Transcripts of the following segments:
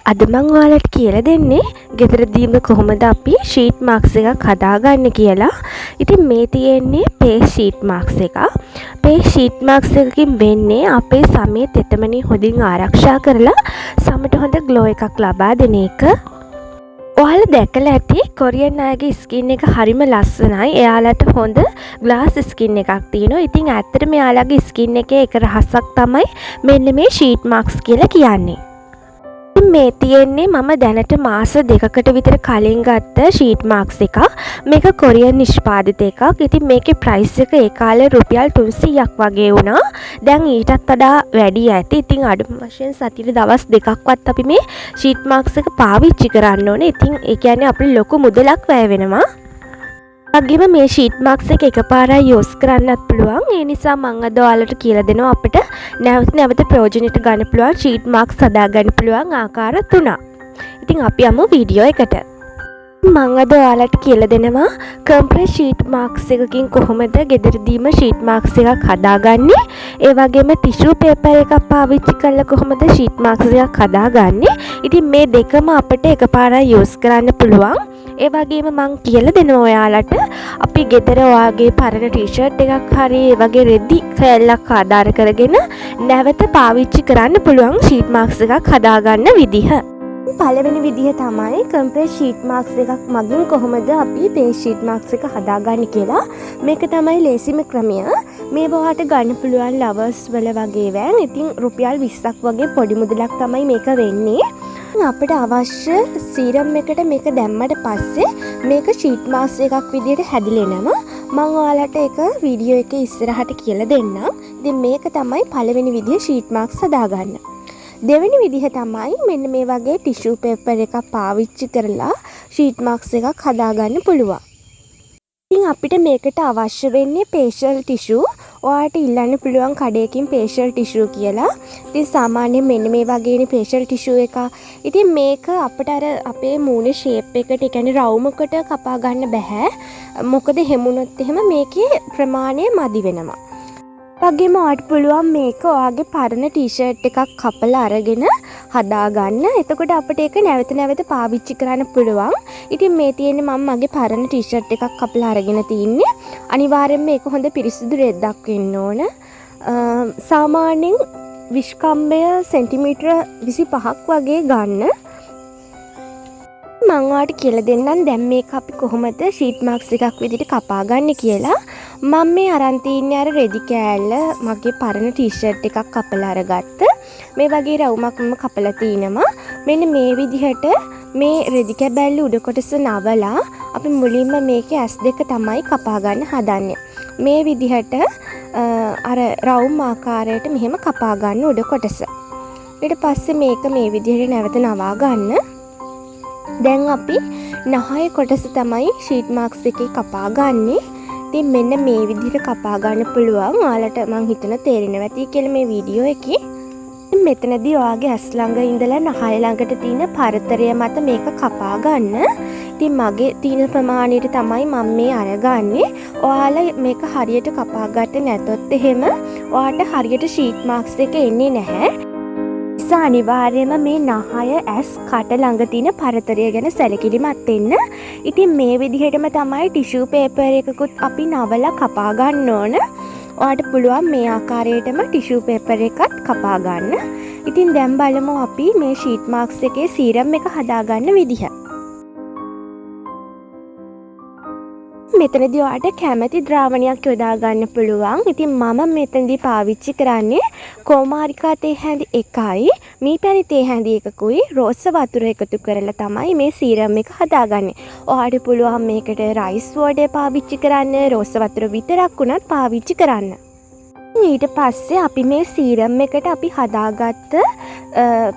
අද මං ඔයාලට කියලා දෙන්නේ ගෙදරදීම කොහොමද අපි ෂීට් මාක්ස් එකක් හදාගන්න කියලා. ඉතින් මේ තියෙන්නේ පේස් ෂීට් මාක්ස් එක. පේස් ෂීට් මාක්ස් එකකින් වෙන්නේ අපේ සමේ තෙතමනි හොඳින් ආරක්ෂා කරලා සමට හොඳ ග්ලෝ එකක් ලබා දෙන එක. ඔයාලා දැකලා ඇති කොරියන් අයගේ ස්කින් එක හරිම ලස්සනයි. එයාලට හොඳ ග්ලාස් ස්කින් එකක් තියෙනවා. ඉතින් ඇත්තටම එයාලගේ ස්කින් එකේ එක රහසක් තමයි මෙන්න මේ ෂීට් මාක්ස් කියලා කියන්නේ. මේ තියෙන්නේ මම දැනට මාස 2කට විතර කලින් ගත්ත ෂීට් මාක්ස් එකක්. මේක කොරියන් නිෂ්පාදිත එකක්. ඉතින් මේකේ ප්‍රයිස් එක ඒ කාලේ රුපියල් 300ක් වගේ වුණා. දැන් ඊටත් වඩා වැඩි ඇති. ඉතින් අඩුම වශයෙන් සතියේ දවස් 2ක්වත් අපි මේ ෂීට් මාක්ස් එක පාවිච්චි කරන්න ඕනේ. ඉතින් ඒ කියන්නේ අපිට ලොකු මුදලක් වැය වෙනවා. වගේම මේ ෂීට් මාක්ස් එක එකපාරයි යූස් කරන්නත් පුළුවන්. ඒ නිසා මම අද ඔයාලට කියලා දෙනවා අපිට නැවත ප්‍රයෝජනෙට ගන්න පුළුවන් ෂීට් මාක්ස් හදාගන්න පුළුවන් ආකාර 3ක්. ඉතින් අපි යමු වීඩියෝ එකට. මම අද ඔයාලට කියලා දෙනවා කම්ප්‍රෙස් ෂීට් මාක්ස් එකකින් කොහොමද ගෙදරදීම ෂීට් මාක්ස් එකක් හදාගන්නේ. ඒ වගේම ටිෂු පේපර් එකක් පාවිච්චි කරලා කොහොමද ෂීට් මාක්ස් එකක් හදාගන්නේ. ඉතින් මේ දෙකම අපිට එකපාරයි යූස් කරන්න පුළුවන්. ඒ වගේම මං කියලා දෙනවා ඔයාලට අපි ගෙදර ඔයාගේ පරණ ටී-ෂර්ට් එකක් හරි ඒ වගේ රෙදි කෑල්ලක් ආධාර කරගෙන නැවත පාවිච්චි කරන්න පුළුවන් ෂීට් මාක්ස් එකක් හදාගන්න විදිහ. පළවෙනි විදිහ තමයි කම්ප්‍රෙස් ෂීට් මාක්ස් එකක් මගින් කොහොමද අපි පේස් ෂීට් මාක්ස් එක හදාගන්නේ කියලා. මේක තමයි ලේසිම ක්‍රමය. මේ බවට ගන්න පුළුවන් ලවර්ස් වල වගේ වෑන්. ඉතින් රුපියල් 20ක් වගේ පොඩි මුදලක් තමයි මේක වෙන්නේ. අපිට අවශ්‍ය සීරම් එකට මේක දැම්මට පස්සේ මේක ෂීට් මාක්ස් එකක් විදිහට හැදිලා එනවා. මම ඔයාලට ඒක වීඩියෝ එකේ ඉස්සරහට කියලා දෙන්නම්. ඉතින් මේක තමයි පළවෙනි විදිහ ෂීට් මාක්ස් හදාගන්න. දෙවෙනි විදිහ තමයි මෙන්න මේ වගේ ටිෂු පේපර් එකක් පාවිච්චි කරලා ෂීට් මාක්ස් එකක් හදාගන්න පුළුවන්. ඉතින් අපිට මේකට අවශ්‍ය වෙන්නේ ෆේෂල් ටිෂු. ඔයාලට ඉල්ලන්න පුළුවන් කඩේකින් ෆේෂල් ටිෂු කියලා. ඉතින් සාමාන්‍යයෙන් මෙන්න මේ වගේනේ ෆේෂල් ටිෂු එක. ඉතින් මේක අපිට අර අපේ මූණේ ෂේප් එකට, ඒ කියන්නේ රවුමකට කපා ගන්න බෑ. මොකද හැමුණොත් එහෙම මේකේ ප්‍රමාණය මදි වෙනවා. වගේම ඔයාලට පුළුවන් මේක ඔයාගේ පරණ ටී-ෂර්ට් එකක් කපලා අරගෙන හදාගන්න. එතකොට අපිට ඒක නැවත පාවිච්චි කරන්න පුළුවන්. ඉතින් මේ තියෙන්නේ මම මගේ පරණ ටී-ෂර්ට් එකක් කපලා අරගෙන තින්නේ. අනිවාර්යෙන්ම මේක හොඳ පිරිසිදු රෙද්දක් වෙන්න ඕන. සාමාන්‍යයෙන් විස්කම්බය සෙන්ටිමීටර 25ක් වගේ ගන්න. මම ඔයාලට කියලා දෙන්නම් දැන් මේක අපි කොහොමද ෂීට් මාක්ස් එකක් විදිහට කපා ගන්න කියලා. මම මේ අරන් තින්නේ අර රෙදි කෑල්ල මගේ පරණ ටී-ෂර්ට් එකක් කපලා අරගත්ත. මේ වගේ රවුමක් මම කපලා තිනවා. මෙන්න මේ විදිහට මේ රෙදි කැබැල්ල උඩ කොටස නවලා අපි මුලින්ම මේකේ ඇස් දෙක තමයි කපා ගන්න හදන්නේ. මේ විදිහට අර රවුම් ආකාරයට මෙහෙම කපා ගන්න උඩ කොටස. ඊට පස්සේ මේක මේ විදිහට නැවත නවා ගන්න. දැන් අපි නහය කොටස තමයි ෂීට් මාක්ස් එකේ කපා ගන්නේ. ඉතින් මෙන්න මේ විදිහට කපා ගන්න පුළුවන්. ඔයාලට මං හිතන තේරෙනවා ඇති කියලා මේ වීඩියෝ එකේ. මෙතනදී ඔයාගේ ඇස් ළඟ ඉඳලා නහය ළඟට තියෙන පරතරය මත මේක කපා ගන්න. ඉතින් මගේ තියෙන ප්‍රමාණයට තමයි මම මේ අරගන්නේ. ඔයාලා මේක හරියට කපා ගත්තේ නැතොත් එහෙම ඔයාට හරියට ෂීට් මාක්ස් එක එන්නේ නැහැ. අනිවාර්යයෙන්ම මේ නහය ඇස් කට ළඟ තියෙන පරතරය ගැන සැලකිලිමත් වෙන්න. ඉතින් මේ විදිහටම තමයි ටිෂු පේපර් එකකුත් අපි නවලා කපා ගන්න ඕන. ඔයාලට පුළුවන් මේ ආකාරයටම ටිෂු පේපර් එකත් කපා ගන්න. ඉතින් දැන් බලමු අපි මේ ෂීට් මාක්ස් එකේ සීරම් එක හදාගන්න විදිහ. මෙතනදී ඔයාලට කැමති ද්‍රාවණයක් යොදා ගන්න පුළුවන්. ඉතින් මම මෙතනදී පාවිච්චි කරන්නේ කෝමාරිකා තේ හැඳි 1යි, මීපැණි තේ හැඳි 1කුයි, රෝස වතුර එකතු කරලා තමයි මේ සීරම් එක හදාගන්නේ. ඔයාලට පුළුවන් මේකට රයිස් වෝටර් පාවිච්චි කරන්න, රෝස වතුර විතරක් වුණත් පාවිච්චි කරන්න. ඊට පස්සේ අපි මේ සීරම් එකට අපි හදාගත්ත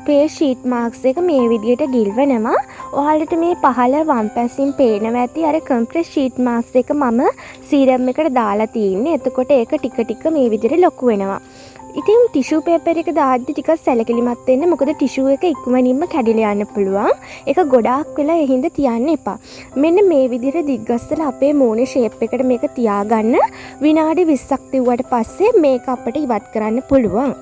පේස් ෂීට් මාක්ස් එක මේ විදිහට ගිල්වනවා. ඔයාලට මේ පහළ වම් පැසින් පේනවා ඇති අර කම්ප්‍රෙස් ෂීට් මාක්ස් එක මම සීරම් එකට දාලා තියෙන්නේ. එතකොට ඒක ටික ටික මේ විදිහට ලොකු වෙනවා. ඉතින් ටිෂු පේපර් එක දාද්දි ටිකක් සැලකිලිමත් වෙන්න. මොකද ටිෂු එක ඉක්මනින්ම කැඩිලා යන්න පුළුවන්. ඒක ගොඩාක් වෙලා ඒ හින්දා තියන්න එපා. මෙන්න මේ විදිහට දිග්ගස්සලා අපේ මූණේ ෂේප් එකට මේක තියාගන්න. විනාඩි 20ක් තියුවට පස්සේ මේක අපිට ඉවත් කරන්න පුළුවන්.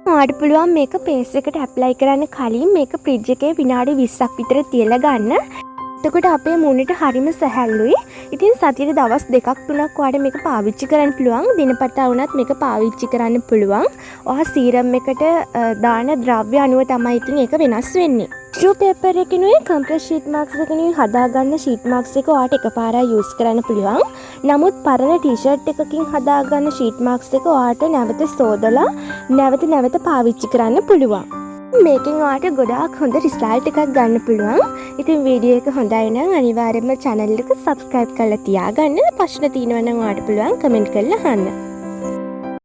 ඔයාට පුළුවන් මේක පේස් එකට ඇප්ලයි කරන්න කලින් මේක ෆ්‍රිජ් එකේ විනාඩි 20ක් විතර තියලා ගන්න. එතකොට අපේ මූණට හරිම සැහැල්ලුයි. ඉතින් සතියේ දවස් 2ක් 3ක් ඔයාට මේක පාවිච්චි කරන්න පුළුවන්. දිනපතා වුණත් මේක පාවිච්චි කරන්න පුළුවන්. ඔයා සීරම් එකට දාන ද්‍රව්‍ය අනුව තමයි ඉතින් ඒක වෙනස් වෙන්නේ. ටිෂු පේපර් එකකිනුයි කම්ප්‍රෙස් ෂීට් මාස්ක් එකකිනුයි හදාගන්න ෂීට් මාස්ක් එක ඔයාට එකපාරයි යූස් කරන්න පුළුවන්. නමුත් පරණ ටී-ෂර්ට් එකකින් හදාගන්න ෂීට් මාස්ක් එක ඔයාට නැවත සෝදලා නැවත පාවිච්චි කරන්න පුළුවන්. මේකෙන් ඔයාට ගොඩාක් හොඳ රිසල්ට් එකක් ගන්න පුළුවන්. ඉතින් වීඩියෝ එක හොඳයි නම් අනිවාර්යයෙන්ම channel එක subscribe කරලා තියාගන්න. ප්‍රශ්න තියෙනවා නම් ඔයාට පුළුවන් කමෙන්ට් කරලා අහන්න.